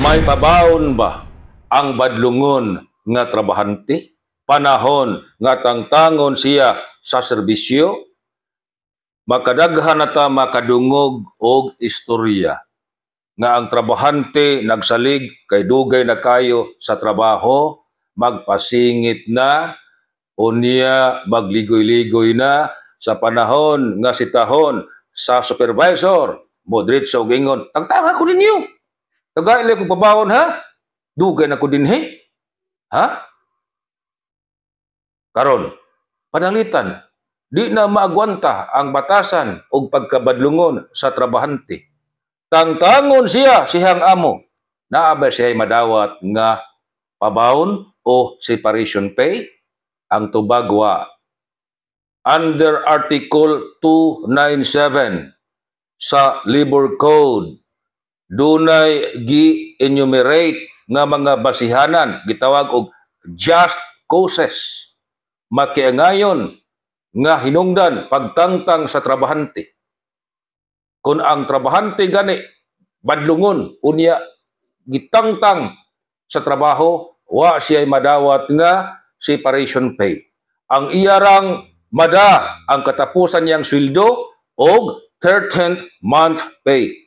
May pabaon ba ang badlungon nga trabahante? Panahon nga tangtangon siya sa serbisyo? Makadaghan na ta makadungog og istorya nga ang trabahante nagsalig kay dugay na kayo sa trabaho, magpasingit na, unya magligoy-ligoy na sa panahon nga sitahon sa supervisor, moderate sa ugingon, tangtanga ko ninyo. Tagaili kong pabawon ha? Dugay na ko dinhi. Ha? Karon, pananglitan, di na maagwanta ang batasan o pagkabadlungon sa trabahante. Tangtangon siya, siyang amo. Naabay siya madawat nga pabawon o separation pay. Ang tubagwa under Article 297 sa Labor Code, dunay gi-enumerate nga mga basihanan, gitawag og just causes, makiangayon nga hinungdan pagtangtang sa trabahante. Kung ang trabahante gani badlungon unya gitangtang sa trabaho, wa siya madawat nga separation pay. Ang iyarang mada ang katapusan niyang sweldo og 13th month pay.